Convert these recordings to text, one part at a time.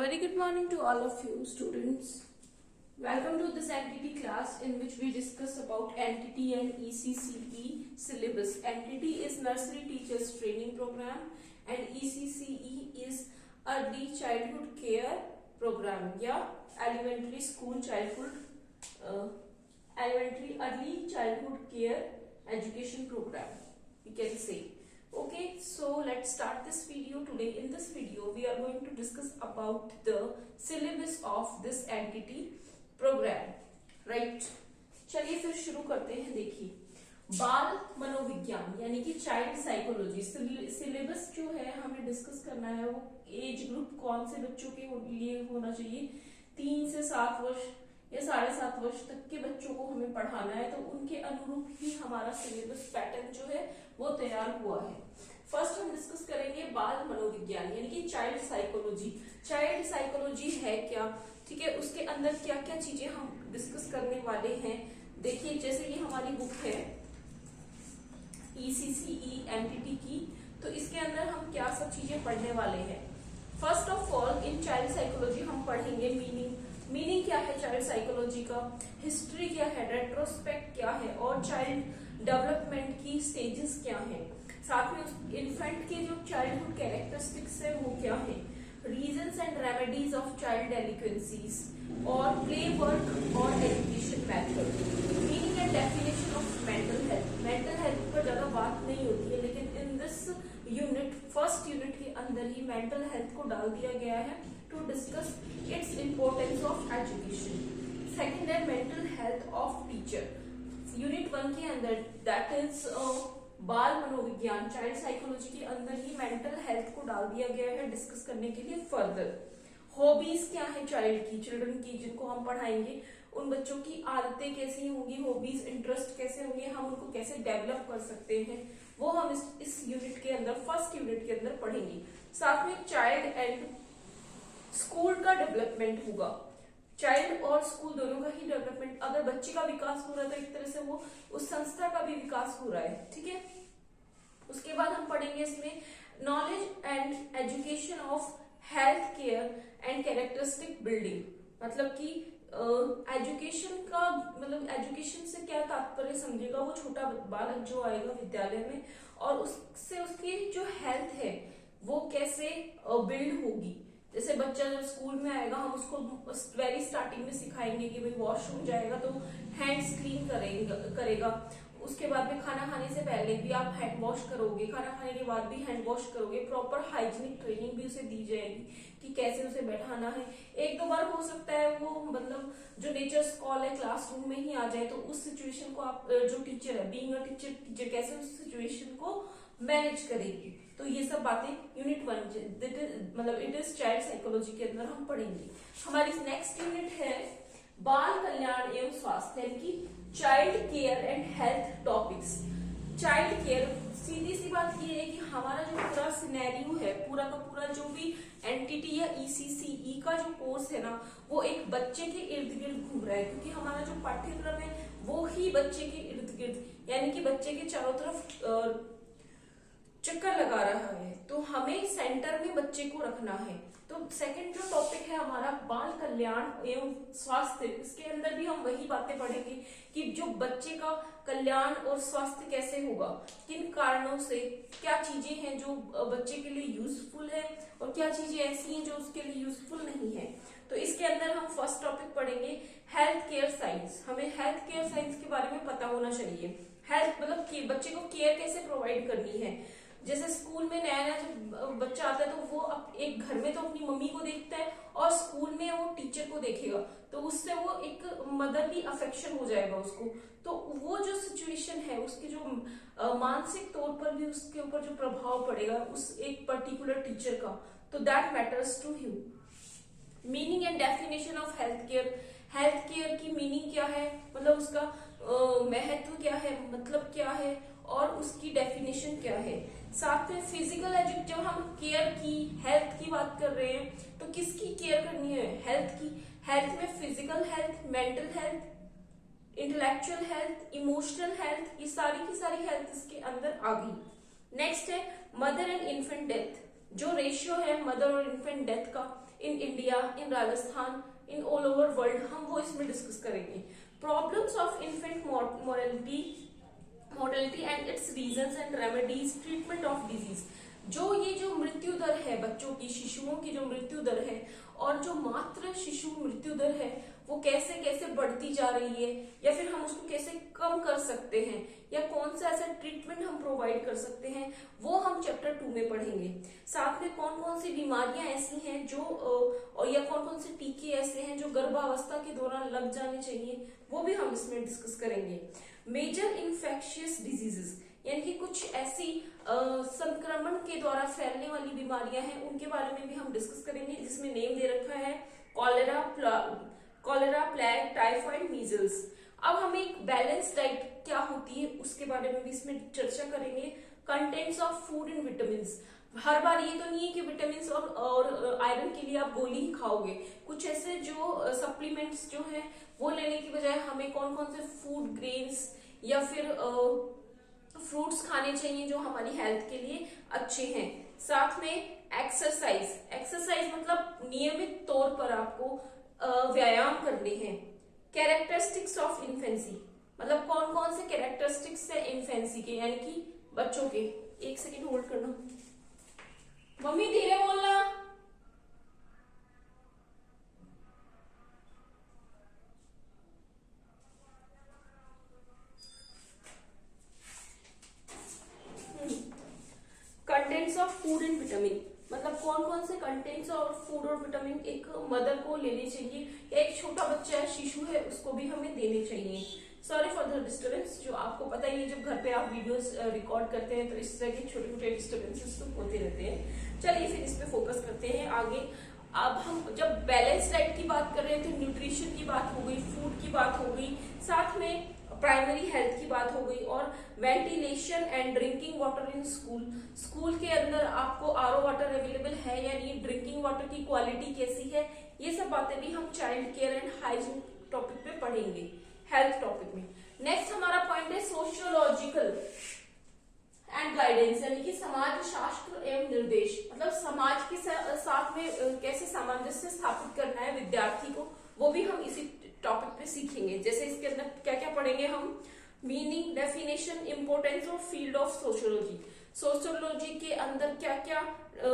very good morning to all of you students. Welcome to this entity class in which we discuss about entity and ECCE syllabus. Entity is Nursery Teachers Training Program and ECCE is Early Childhood Care Program या Elementary School Childhood Elementary Early Childhood Care Education Program, we can say. Okay, so let's start this video. Today in this video we are going to discuss about the syllabus of this entity program, right? चलिए फिर शुरू करते हैं. देखिए, बाल मनोविज्ञान यानी कि चाइल्ड साइकोलॉजी सिलेबस जो है हमें डिस्कस करना है वो एज ग्रुप कौन से बच्चों के लिए होना चाहिए. 3 से 7 वर्ष या 7.5 वर्ष तक के बच्चों को हमें पढ़ाना है, तो उनके अनुरूप ही हमारा सिलेबस पैटर्न जो है वो तैयार हुआ है. फर्स्ट हम डिस्कस करेंगे बाल मनोविज्ञान यानी कि चाइल्ड साइकोलॉजी. चाइल्ड साइकोलॉजी है क्या, ठीक है, उसके अंदर क्या क्या चीजें हम डिस्कस करने वाले हैं. देखिए, जैसे ये हमारी बुक है ECCE एंटिटी की, तो इसके अंदर हम क्या सब चीजें पढ़ने वाले हैं. First of all in child psychology हम पढ़ेंगे मीनिंग क्या है चाइल्ड साइकोलॉजी का, हिस्ट्री क्या है, रेट्रोस्पेक्ट क्या है और चाइल्ड डेवलपमेंट की स्टेजेस क्या है. साथ में उस इन्फेंट के जो चाइल्डहुड कैरेक्टरिस्टिक्स है वो क्या है, reasons and remedies of child delinquencies और प्ले वर्क और education method. Meaning and definition of mental health. Mental health पर ज्यादा बात नहीं होती है, लेकिन in this unit first unit के अंदर ही मेंटल हेल्थ को डाल दिया गया है to discuss its importance of education. Second है mental health of teacher. Unit 1 के अंदर दैट इज बाल मनोविज्ञान चाइल्ड साइकोलॉजी के अंदर ही मेंटल हेल्थ को डाल दिया गया है डिस्कस करने के लिए. फर्दर हॉबीज क्या है चाइल्ड की, चिल्ड्रन की, जिनको हम पढ़ाएंगे उन बच्चों की आदतें कैसी होंगी, हॉबीज इंटरेस्ट कैसे होंगे, हम उनको कैसे डेवलप कर सकते हैं, वो हम इस यूनिट के अंदर फर्स्ट यूनिट के अंदर पढ़ेंगे. साथ में चाइल्ड एंड स्कूल का डेवलपमेंट होगा. चाइल्ड और स्कूल दोनों का ही डेवलपमेंट, अगर बच्चे का विकास हो रहा है तो एक तरह से वो उस संस्था का भी विकास हो रहा है, ठीक है. उसके बाद हम पढ़ेंगे इसमें knowledge and education of health care and characteristic building. मतलब कि एजुकेशन का मतलब एजुकेशन से क्या तात्पर्य समझेगा वो छोटा बालक जो आएगा विद्यालय में, और उससे उसकी जो हेल्थ है वो कैसे बिल्ड होगी. जैसे बच्चा जब स्कूल में आएगा हम उसको वेरी स्टार्टिंग में सिखाएंगे कि भाई वॉशरूम जाएगा तो हैंड्स क्लीन करेगा. उसके बाद में खाना खाने से पहले भी आप हैंड वॉश करोगे, खाना खाने के बाद भी हैंड वॉश करोगे. प्रॉपर हाइजीनिक ट्रेनिंग भी उसे दी जाएगी कि कैसे उसे बैठाना है. 1-2 बार हो सकता है वो मतलब जो नेचर्स कॉल है क्लासरूम में ही आ जाए, तो उस सिचुएशन को आप जो टीचर है बीइंग अ टीचर कैसे उस सिचुएशन को मैनेज करेगी. तो ये सब बातें यूनिट 1 मतलब इट इज चाइल्ड साइकोलॉजी के अंदर हम पढ़ेंगे. हमारी नेक्स्ट यूनिट है बाल कल्याण एवं स्वास्थ्य यानी कि child care and health topics. Child care, सीधी सी बात ये है कि हमारा जो पूरा सिनेरियो है, पूरा का पूरा जो भी एंटिटी या ECCE का जो कोर्स है ना, वो एक बच्चे के इर्द गिर्द घूम रहा है, क्योंकि हमारा जो पाठ्यक्रम है वो ही बच्चे के इर्द गिर्द यानी कि बच्चे के चारों तरफ चक्कर लगा रहा है. तो हमें सेंटर में बच्चे को रखना है. तो सेकंड जो टॉपिक है हमारा बाल कल्याण एवं स्वास्थ्य, इसके अंदर भी हम वही बातें पढ़ेंगे कि जो बच्चे का कल्याण और स्वास्थ्य कैसे होगा, किन कारणों से, क्या चीजें हैं जो बच्चे के लिए यूजफुल है और क्या चीजें ऐसी हैं जो उसके लिए यूजफुल नहीं है. तो इसके अंदर हम फर्स्ट टॉपिक पढ़ेंगे हेल्थ केयर साइंस. हमें हेल्थ केयर साइंस के बारे में पता होना चाहिए. हेल्थ मतलब कि बच्चे को केयर कैसे प्रोवाइड करनी है. जैसे स्कूल में नया नया जब बच्चा आता है तो वो एक घर में तो अपनी मम्मी को देखता है और स्कूल में वो टीचर को देखेगा, तो उससे वो एक मदरली अफेक्शन हो जाएगा उसको. तो वो जो सिचुएशन है उसके जो मानसिक तौर पर भी उसके ऊपर जो प्रभाव पड़ेगा उस एक पर्टिकुलर टीचर का, तो that matters to him. Meaning and definition of health care. Health care की मीनिंग क्या है, मतलब उसका महत्व क्या है, मतलब क्या है और उसकी डेफिनेशन क्या है. साथ में फिजिकल एजुकेशन, जब हम केयर की हेल्थ की बात कर रहे हैं तो किसकी केयर करनी है, हेल्थ की. हेल्थ में physical health, mental health, intellectual health, emotional health, ये सारी की सारी हेल्थ इसके अंदर आ गई. नेक्स्ट है मदर एंड इन्फेंट डेथ. जो रेशियो है मदर और इन्फेंट डेथ का in India, in Rajasthan, in all over world, हम वो इसमें डिस्कस करेंगे। Problems of infant mortality and it's reasons and remedies, treatment of disease. जो मृत्यु दर है बच्चों की, शिशुओं की जो मृत्यु दर है और जो मातृ शिशु मृत्यु दर है वो कैसे कैसे बढ़ती जा रही है, या फिर हम उसको कैसे कम कर सकते हैं, या कौन सा ऐसा ट्रीटमेंट हम प्रोवाइड कर सकते हैं, वो हम चैप्टर 2 में पढ़ेंगे। साथ में कौन कौन सी बीमारियां ऐसी हैं जो और या कौन कौन से टीके ऐसे हैं जो गर्भावस्था के दौरान लग जाने चाहिए, वो भी हम इसमें डिस्कस करेंगे। मेजर इन्फेक्शियस डिजीजेस, यानी कि कुछ ऐसी संक्रमण के द्वारा फैलने वाली बीमारियां हैं, उनके बारे में भी हम डिस्कस करेंगे, जिसमें नेम दे रखा है कॉलेरा, प्लेग, टाइफाइड, मीजल्स। अब हम एक बैलेंस डाइट क्या होती है उसके बारे में भी इसमें चर्चा करेंगे। Contents of food and vitamin, हर बार ये तो नहीं है कि विटामिन और आयरन के लिए आप गोली ही खाओगे, कुछ ऐसे जो सप्लीमेंट्स जो है वो लेने की बजाय हमें कौन कौन से फूड ग्रेन्स या फिर फ्रूट्स खाने चाहिए जो हमारी हेल्थ के लिए अच्छे हैं। साथ में एक्सरसाइज मतलब नियमित तौर पर आपको व्यायाम करने हैं। कैरेक्टरिस्टिक्स ऑफ इन्फेंसी, मतलब कौन कौन से कैरेक्टरिस्टिक्स है इन्फेंसी के, यानी कि बच्चों के। एक सेकेंड होल्ड करना, मम्मी धीरे बोलना। Contents of food and vitamin, मतलब कौन कौन से कंटेंट्स और फूड और विटामिन एक मदर को लेने चाहिए, या एक छोटा बच्चा है, शिशु है, उसको भी हमें देने चाहिए। सॉरी फॉर द डिस्टर्बेंस, जो आपको पता ही है जब घर पे आप वीडियोस रिकॉर्ड करते हैं तो इस तरह के छोटे छोटे डिस्टर्बेंसेस तो होते रहते हैं। चलिए फिर इस पे फोकस करते हैं आगे। अब हम जब बैलेंस डाइट की बात कर रहे हैं तो न्यूट्रिशन की बात हो गई, फूड की बात हो गई, साथ में प्राइमरी हेल्थ की बात हो गई, और ventilation and drinking water in school के अंदर आपको आरओ वाटर अवेलेबल है या नहीं, ड्रिंकिंग वाटर की क्वालिटी कैसी है, ये सब बातें भी हम child care and hygiene topic पे पढ़ेंगे, हेल्थ टॉपिक में। नेक्स्ट हमारा पॉइंट है सोशियोलॉजिकल एंड गाइडेंस, यानी कि समाज शास्त्र एवं निर्देश, मतलब समाज के साथ में कैसे सामंजस्य स्थापित करना है विद्यार्थी को, वो भी हम इसी टॉपिक पे सीखेंगे। जैसे इसके अंदर क्या क्या पढ़ेंगे हम, meaning, definition, importance of field of sociology, sociology के अंदर क्या क्या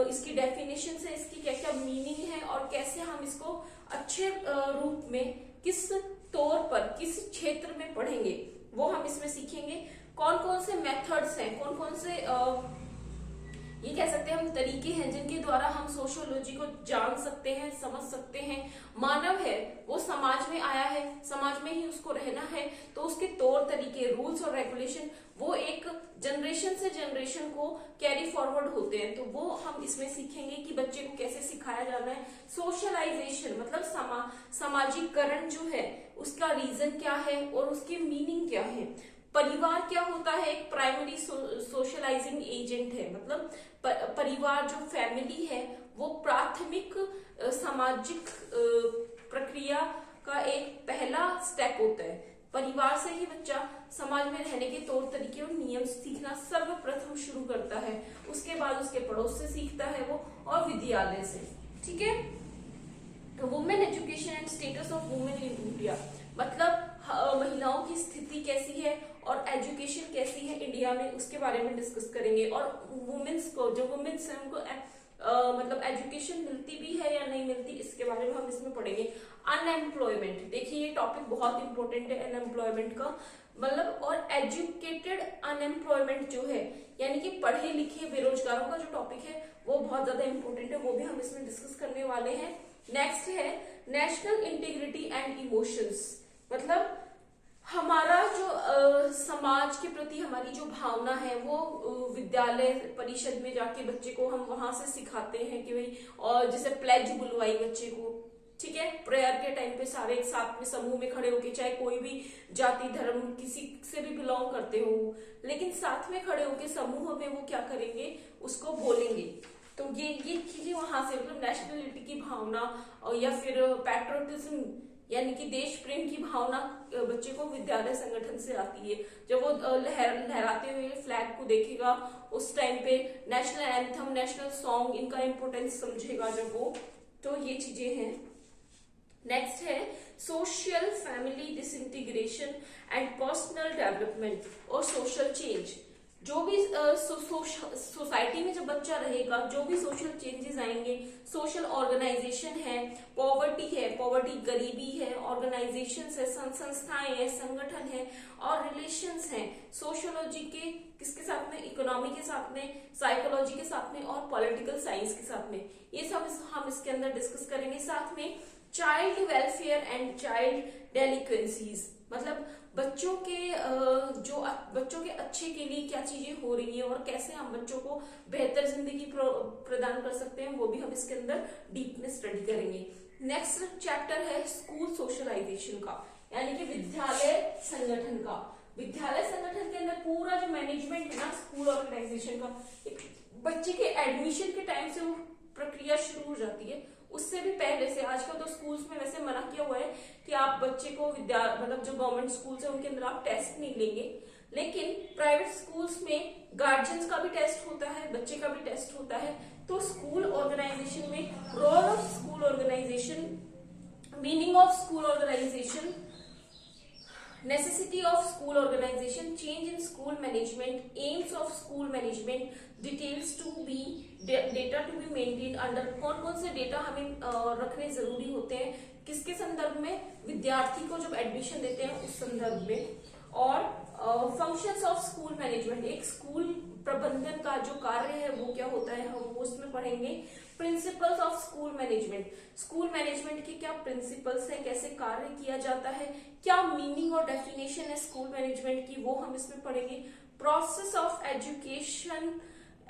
इसकी डेफिनेशन है, इसकी क्या क्या मीनिंग है, और कैसे हम इसको अच्छे रूप में किस तौर पर किस क्षेत्र में पढ़ेंगे, वो हम इसमें सीखेंगे। कौन कौन से मेथड्स हैं, कौन कौन से ये कह सकते हैं हम तरीके हैं जिनके द्वारा हम सोशियोलॉजी को जान सकते हैं, समझ सकते हैं। मानव है वो समाज में आया है, समाज में ही उसको रहना है, तो उसके तौर तरीके, रूल्स और रेगुलेशन वो एक जनरेशन से जनरेशन को कैरी फॉरवर्ड होते हैं, तो वो हम इसमें सीखेंगे कि बच्चे को कैसे सिखाया जाना है। सोशलाइजेशन मतलब सामाजिकरण जो है उसका रीजन क्या है और उसकी मीनिंग क्या है। परिवार क्या होता है, एक प्राइमरी सोशलाइजिंग एजेंट है, मतलब परिवार जो फैमिली है वो प्राथमिक सामाजिक प्रक्रिया का एक पहला स्टेप होता है। परिवार से ही बच्चा समाज में रहने के तौर तरीके और नियम सीखना सर्वप्रथम शुरू करता है, उसके बाद उसके पड़ोस से सीखता है वो, और विद्यालय से। ठीक है, women education and status of women in India, मतलब महिलाओं की स्थिति कैसी है और एजुकेशन कैसी है इंडिया में, उसके बारे में डिस्कस करेंगे। और वुमेन्स को, जो वुमेन्स है उनको मतलब एजुकेशन मिलती भी है या नहीं मिलती, इसके बारे में हम इसमें पढ़ेंगे। अनएम्प्लॉयमेंट, देखिए ये टॉपिक बहुत इंपॉर्टेंट है अनएम्प्लॉयमेंट का, मतलब और एजुकेटेड अनएम्प्लॉयमेंट जो है, यानी कि पढ़े लिखे बेरोजगारों का जो टॉपिक है वो बहुत ज्यादा इंपॉर्टेंट है, वो भी हम इसमें डिस्कस करने वाले हैं। नेक्स्ट है नेशनल इंटीग्रिटी एंड इमोशंस, मतलब हमारा जो समाज के प्रति हमारी जो भावना है वो विद्यालय परिषद में जाके बच्चे को हम वहां से सिखाते हैं कि भाई, और जैसे प्लेज बुलवाई बच्चे को, ठीक है, प्रेयर के टाइम पे सारे एक साथ में समूह में खड़े होके, चाहे कोई भी जाति धर्म किसी से भी बिलोंग करते हो, लेकिन साथ में खड़े होके समूह में वो क्या करेंगे, उसको बोलेंगे। तो ये चीजें वहां से, मतलब नेशनलिटी की भावना और या फिर पैट्रियोटिज्म यानी कि देश प्रेम की भावना बच्चे को विद्यालय संगठन से आती है। जब वो लहराते हुए फ्लैग को देखेगा, उस टाइम पे नेशनल एंथम, नेशनल सॉन्ग, इनका इंपोर्टेंस समझेगा जब वो, तो ये चीजें हैं। नेक्स्ट है social family disintegration and personal development और सोशल चेंज। जो भी सोसाइटी में जब बच्चा रहेगा, जो भी सोशल चेंजेस आएंगे, सोशल ऑर्गेनाइजेशन है, पॉवर्टी गरीबी है, ऑर्गेनाइजेशन है, संस्थाएं है, संगठन है और रिलेशंस हैं सोशियोलॉजी के, किसके साथ में, इकोनॉमी के साथ में, साइकोलॉजी के साथ में और पॉलिटिकल साइंस के साथ में, ये सब हम इसके अंदर डिस्कस करेंगे। साथ में चाइल्ड वेलफेयर एंड चाइल्ड डेलिक्वेंसीज, मतलब बच्चों के अच्छे के लिए क्या चीजें हो रही है और कैसे हम बच्चों को बेहतर जिंदगी प्रदान कर सकते हैं, वो भी हम इसके अंदर डीप में स्टडी करेंगे। नेक्स्ट चैप्टर है स्कूल सोशलाइजेशन का, यानी कि विद्यालय संगठन का। विद्यालय संगठन के अंदर पूरा जो मैनेजमेंट है ना स्कूल ऑर्गेनाइजेशन का, एक बच्चे के एडमिशन के टाइम से वो प्रक्रिया शुरू हो जाती है। उससे भी पहले से आजकल तो स्कूल्स में वैसे मना किया हुआ है कि आप बच्चे को मतलब जो गवर्नमेंट स्कूल्स है उनके अंदर आप टेस्ट नहीं लेंगे, लेकिन प्राइवेट स्कूल्स में गार्जियंस का भी टेस्ट होता है, बच्चे का भी टेस्ट होता है। तो स्कूल ऑर्गेनाइजेशन में role of school organisation, meaning of school organisation, necessity of school organization, change in school management, aims of school management, details to be, data to be maintained under, कौन कौन से data हमें रखने जरूरी होते हैं, किसके संदर्भ में, विद्यार्थी को जब एडमिशन देते हैं उस संदर्भ में। और फंक्शंस ऑफ स्कूल मैनेजमेंट, एक स्कूल प्रबंधन का जो कार्य है वो क्या होता है, हम वो उसमें पढ़ेंगे। Principles of school management, school management के क्या प्रिंसिपल्स हैं, कैसे कार्य किया जाता है, क्या मीनिंग और डेफिनेशन है स्कूल मैनेजमेंट की, वो हम इसमें पढ़ेंगे। Process of education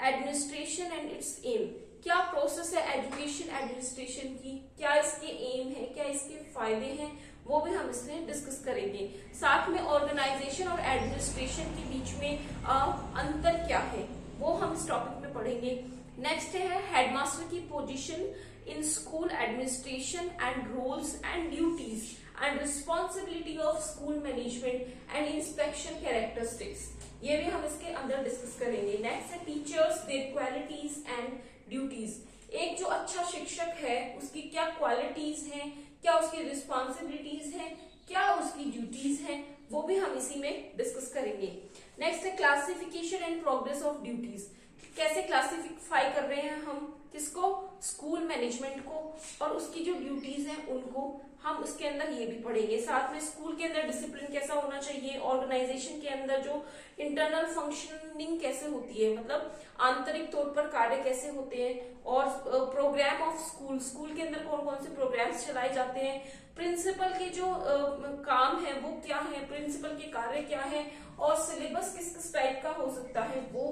administration and its um, क्या प्रोसेस है एजुकेशन एडमिनिस्ट्रेशन की, क्या इसके एम है, क्या इसके फायदे हैं, वो भी हम इसमें डिस्कस करेंगे। साथ में ऑर्गेनाइजेशन और एडमिनिस्ट्रेशन के बीच में अंतर क्या है, वो हम इस टॉपिक में पढ़ेंगे। नेक्स्ट है हेडमास्टर की position in school administration and roles and duties and responsibility of school management and inspection characteristics, ये भी हम इसके अंदर डिस्कस करेंगे। नेक्स्ट है teachers, their qualities and duties, एक जो अच्छा शिक्षक है उसकी क्या क्वालिटीज हैं, क्या उसकी रिस्पॉन्सिबिलिटीज हैं, क्या उसकी ड्यूटीज हैं, वो भी हम इसी में डिस्कस करेंगे। नेक्स्ट है classification and progress of duties, कैसे क्लासिफाई कर रहे हैं हम किसको, स्कूल मैनेजमेंट को, और उसकी जो ड्यूटीज हैं उनको हम उसके अंदर ये भी पढ़ेंगे। साथ में स्कूल के अंदर डिसिप्लिन कैसा होना चाहिए, ऑर्गेनाइजेशन के अंदर जो इंटरनल फंक्शनिंग कैसे होती है, मतलब आंतरिक तौर पर कार्य कैसे होते हैं, और प्रोग्राम ऑफ स्कूल, स्कूल के अंदर कौन कौन से प्रोग्राम्स चलाए जाते हैं, प्रिंसिपल के जो काम है वो क्या है, प्रिंसिपल के कार्य क्या है, और सिलेबस किस किस टाइप का हो सकता है वो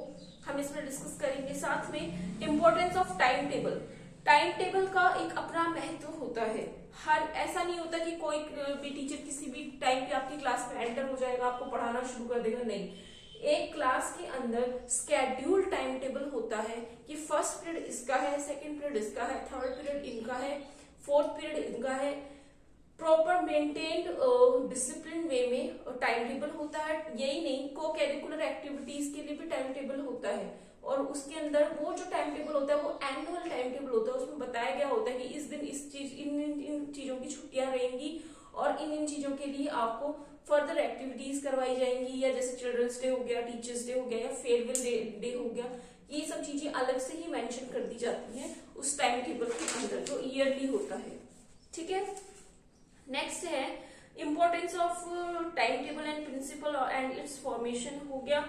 हम इसमें डिस्कस करेंगे। साथ में importance of time table, time table का एक अपना महत्व होता है। हर ऐसा नहीं होता कि कोई भी टीचर किसी भी टाइम पे आपकी क्लास में एंटर हो जाएगा, आपको पढ़ाना शुरू कर देगा, नहीं। एक क्लास के अंदर स्केड्यूल टाइम टेबल होता है कि फर्स्ट पीरियड इसका है, सेकंड पीरियड इसका है, थर्ड पीरियड इनका है, फोर्थ पीरियड इनका है। प्रॉपर मेंटेन्ड डिसिप्लिन वे में टाइम टेबल होता है। यही नहीं, को करिकुलर एक्टिविटीज के लिए भी टाइम टेबल होता है, और उसके अंदर वो जो टाइम टेबल होता है वो एनुअल टाइम टेबल होता है। उसमें बताया गया होता है कि इस दिन इस चीज इन चीजों की छुट्टियां रहेंगी और इन चीजों के लिए आपको फर्दर एक्टिविटीज करवाई जाएंगी, या जैसे चिल्ड्रंस डे हो गया, टीचर्स डे हो गया, या फेयरवेल डे हो गया, ये सब चीजें अलग से ही मेंशन कर दी जाती हैं उस टाइम टेबल के अंदर जो ईयरली होता है। ठीक है, नेक्स्ट है importance of time table and principal and its formation हो गया।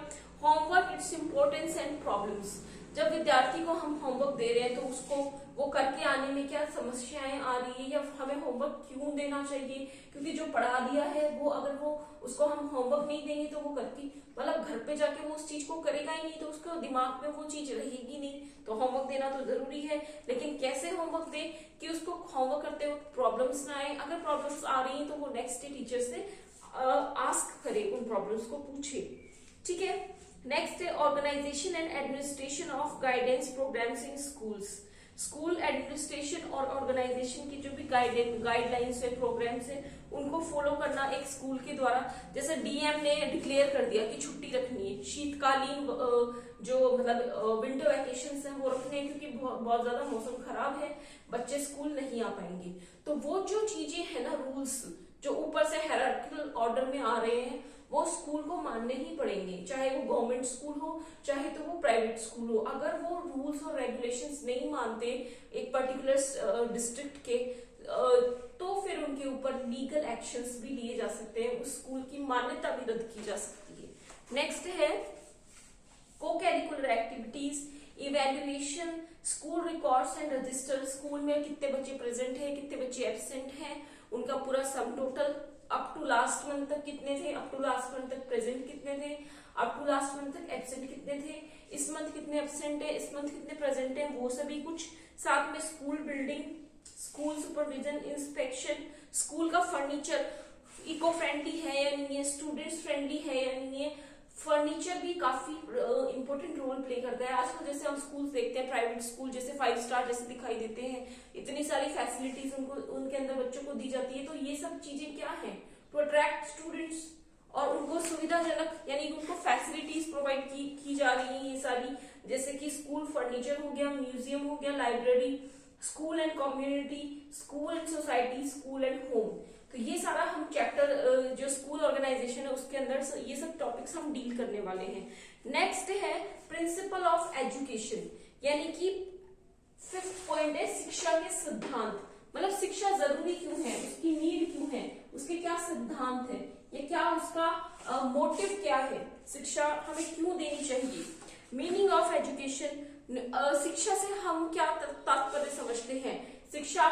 Homework, its importance and problems, जब विद्यार्थी को हम होमवर्क दे रहे हैं तो उसको वो करके आने में क्या समस्याएं आ रही है, या हमें होमवर्क क्यों देना चाहिए, क्योंकि जो पढ़ा दिया है वो अगर वो उसको हम होमवर्क नहीं देंगे तो वो करती, मतलब घर पे जाके वो उस चीज को करेगा ही नहीं, तो उसके दिमाग में वो चीज रहेगी नहीं। तो होमवर्क देना तो जरूरी है, लेकिन कैसे होमवर्क दे कि उसको होमवर्क करते वक्त प्रॉब्लम्स ना आए। अगर प्रॉब्लम्स आ रही है तो वो नेक्स्ट डे टीचर से आस्क करे, उन प्रॉब्लम्स को पूछे। ठीक है, नेक्स्ट है organisation and administration of guidance programmes in schools, school administration और ऑर्गेनाइजेशन की जो भी गाइडलाइंस है, प्रोग्राम्स है, उनको फॉलो करना एक स्कूल के द्वारा। जैसे डीएम ने डिक्लेयर कर दिया कि छुट्टी रखनी है, शीतकालीन जो मतलब विंटर वैकेशन है वो रखने हैं, क्योंकि बहुत ज्यादा मौसम खराब है, बच्चे स्कूल नहीं आ पाएंगे। तो वो जो चीजें है ना, रूल्स जो ऊपर से हायरार्किकल ऑर्डर में आ रहे हैं, वो स्कूल को मानने ही पड़ेंगे, चाहे वो गवर्नमेंट स्कूल हो चाहे तो वो प्राइवेट स्कूल हो। अगर वो रूल्स और रेगुलेशंस नहीं मानते एक पर्टिकुलर डिस्ट्रिक्ट के, तो फिर उनके ऊपर लीगल एक्शंस भी लिए जा सकते हैं, उस स्कूल की मान्यता भी रद्द की जा सकती है। नेक्स्ट है co-curricular activities, evaluation, school records and register, school में कितने बच्चे प्रेजेंट है, कितने बच्चे एब्सेंट हैं, उनका पूरा sum total, up to last month तक कितने थे, अप टू लास्ट मंथ तक प्रेजेंट कितने थे, अप टू लास्ट मंथ तक एब्सेंट कितने थे, इस मंथ कितने एब्सेंट है, इस मंथ कितने प्रेजेंट है, वो सभी कुछ। साथ में school building, school supervision, inspection, school का फर्नीचर इको फ्रेंडली है या नहीं है, स्टूडेंट्स फ्रेंडली है या नहीं है। फर्नीचर भी काफी इंपॉर्टेंट रोल प्ले करता है। आजकल जैसे हम स्कूल देखते हैं, प्राइवेट स्कूल जैसे 5 स्टार जैसे दिखाई देते हैं, इतनी सारी फैसिलिटीज उनको उनके अंदर बच्चों को दी जाती है। तो ये सब चीजें क्या है, टू अट्रैक्ट स्टूडेंट्स और उनको सुविधाजनक यानी उनको फैसिलिटीज प्रोवाइड की जा रही है ये सारी, जैसे कि स्कूल फर्नीचर हो गया, म्यूजियम हो गया, library, school and community, school and society, school and home. तो ये सारा हम चैप्टर जो स्कूल ऑर्गेनाइजेशन है उसके अंदर ये सब टॉपिक्स हम डील करने वाले हैं। नेक्स्ट है प्रिंसिपल ऑफ एजुकेशन, यानी कि 5th पॉइंट है शिक्षा के सिद्धांत। मतलब शिक्षा जरूरी क्यों है, उसकी नीड क्यों है, उसके क्या सिद्धांत है, ये क्या उसका मोटिव क्या है, शिक्षा हमें क्यों देनी चाहिए। मीनिंग ऑफ एजुकेशन, शिक्षा से हम क्या तात्पर्य समझते हैं, शिक्षा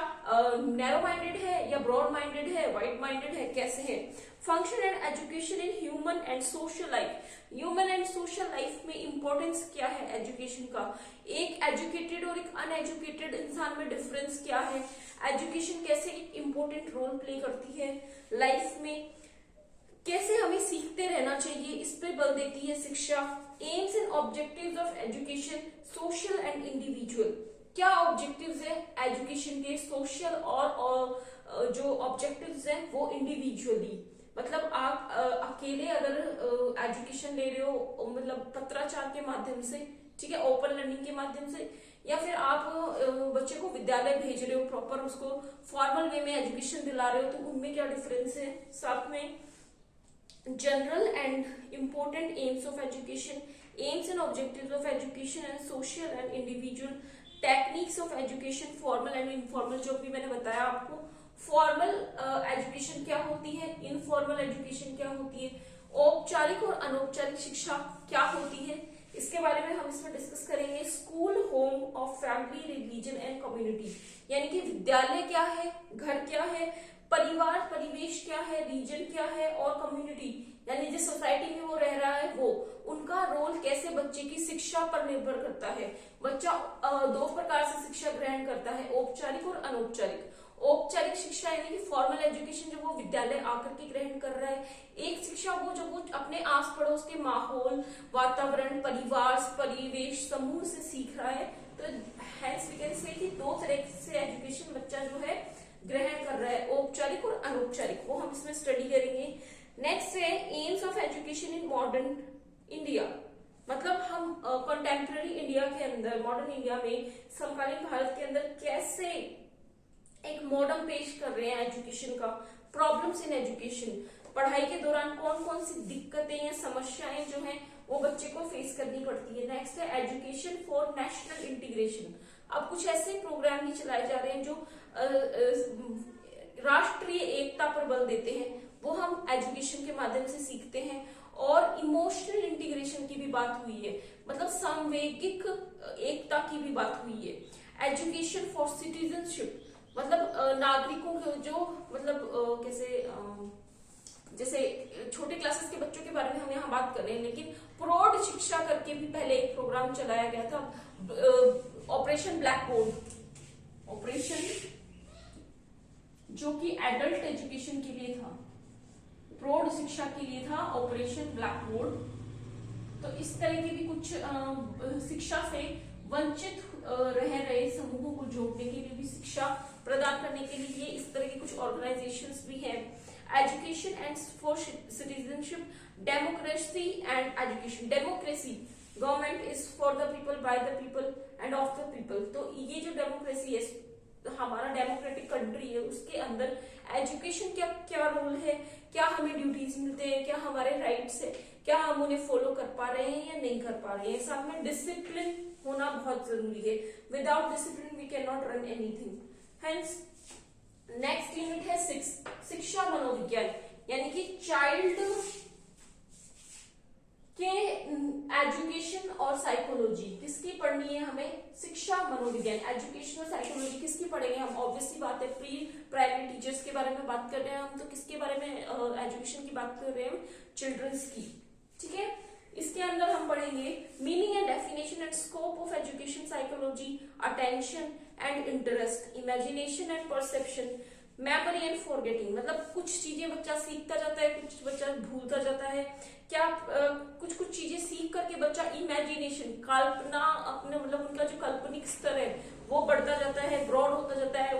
नैरो माइंडेड है या ब्रॉड माइंडेड है, वाइड माइंडेड है, कैसे है। Function and education in human and social life, human and social life में इंपॉर्टेंस क्या है एजुकेशन का, एक एजुकेटेड और एक अनएजुकेटेड इंसान में डिफरेंस क्या है, एजुकेशन कैसे एक इंपॉर्टेंट रोल प्ले करती है लाइफ में, कैसे हमें सीखते रहना चाहिए, इस पे बल देती है शिक्षा। AIIMS and objectives of education, social and individual, क्या ऑब्जेक्टिव्स है एजुकेशन के, सोशल और जो ऑब्जेक्टिव्स है वो इंडिविजुअली। मतलब आप अकेले अगर एजुकेशन ले रहे हो, मतलब पत्राचार के माध्यम से, ठीक है, ओपन लर्निंग के माध्यम से, या फिर आप बच्चे को विद्यालय भेज रहे हो, प्रॉपर उसको फॉर्मल वे में एजुकेशन दिला रहे हो, तो उनमें क्या डिफरेंस है। साथ में general and important AIIMS of education, AIIMS and objectives of education and social and individual, techniques of education formal and informal, जो भी मैंने बताया आपको। फॉर्मल एजुकेशन क्या होती है, इनफॉर्मल एजुकेशन क्या होती है, औपचारिक और अनौपचारिक शिक्षा क्या होती है, इसके बारे में हम इसमें डिस्कस करेंगे। School home of family, religion and community, यानी कि विद्यालय क्या है, घर क्या है, परिवार परिवेश क्या है, रीजन क्या है, और कम्युनिटी यानी जिस सोसाइटी में वो रह रहा है वो, उनका रोल कैसे बच्चे की शिक्षा पर निर्भर करता है। बच्चा 2 प्रकार से शिक्षा ग्रहण करता है, औपचारिक और अनौपचारिक। औपचारिक शिक्षा यानी कि फॉर्मल एजुकेशन जो वो विद्यालय आकर के ग्रहण कर रहा है। एक शिक्षा वो जो वो अपने आस पड़ोस के माहौल, वातावरण, परिवार, परिवेश, समूह से सीख रहा है। तो हैंस वी कैन से कि 2 तरह से एजुकेशन बच्चा जो है ग्रहण कर रहा है, औपचारिक और अनौपचारिक, वो हम इसमें स्टडी करेंगे। नेक्स्ट है AIIMS of education in modern India, मतलब हम कंटेम्प्रेरी इंडिया के अंदर, मॉडर्न इंडिया में, समकालीन भारत के अंदर कैसे एक मॉडर्न पेश कर रहे हैं एजुकेशन का। प्रॉब्लम्स इन एजुकेशन, पढ़ाई के दौरान कौन कौन सी दिक्कतें या समस्याएं जो हैं वो बच्चे को फेस करनी पड़ती है। नेक्स्ट है एजुकेशन फॉर नेशनल इंटीग्रेशन, अब कुछ ऐसे प्रोग्राम भी चलाए जा रहे हैं जो राष्ट्रीय एकता पर बल देते हैं, वो हम एजुकेशन के माध्यम से सीखते हैं। और इमोशनल इंटीग्रेशन की भी बात हुई है, मतलब सांवेगिक एकता की भी बात हुई है। एजुकेशन फॉर सिटीजनशिप, मतलब नागरिकों के जो मतलब कैसे जैसे छोटे क्लासेस के बच्चों के बारे में हम यहाँ बात कर रहे हैं, लेकिन प्रौढ़ शिक्षा करके भी पहले एक प्रोग्राम चलाया गया था, ऑपरेशन ब्लैक बोर्ड, ऑपरेशन जो कि एडल्ट एजुकेशन के लिए था, प्रौढ़ शिक्षा के लिए था ऑपरेशन ब्लैक बोर्ड। तो इस तरह की भी कुछ शिक्षा से वंचित रह रहे समूहों को जोड़ने के लिए भी, शिक्षा प्रदान करने के लिए इस तरह के कुछ ऑर्गेनाइजेशंस भी हैं। Education and for citizenship, democracy and education. Democracy, government is for the people, by the people end of the people. तो ये जो डेमोक्रेसी है, हमारा डेमोक्रेटिक कंट्री है, उसके अंदर एजुकेशन क्या क्या रोल है, क्या हमें ड्यूटीज मिलते हैं, क्या हमारे राइट्स है, क्या हम उन्हें फॉलो कर पा रहे हैं या नहीं कर पा रहे हैं। साथ में डिसिप्लिन होना बहुत जरूरी है। Without discipline we can not run anything. Hence next unit है 6, शिक्षा मनोविज्ञान, यानी कि चाइल्ड के एजुकेशन और साइकोलॉजी किसकी पढ़नी है हमें, शिक्षा मनोविज्ञान। एजुकेशन और साइकोलॉजी किसकी पढ़ेंगे हम, ऑब्वियसली बात है प्री प्राइमरी टीचर्स के बारे में बात कर रहे हैं हम, तो किसके बारे में एजुकेशन की बात कर रहे हैं, चिल्ड्रंस की। ठीक है, इसके अंदर हम पढ़ेंगे meaning and definition and scope of education psychology, attention and interest, imagination and perception, memory and forgetting. मतलब कुछ चीजें बच्चा सीखता जाता है, कुछ बच्चा भूलता जाता है। क्या कुछ कुछ चीजें सीख करके बच्चा इमेजिनेशन, कल्पना, अपने मतलब उनका जो काल्पनिक स्तर है वो बढ़ता जाता है, ब्रॉड होता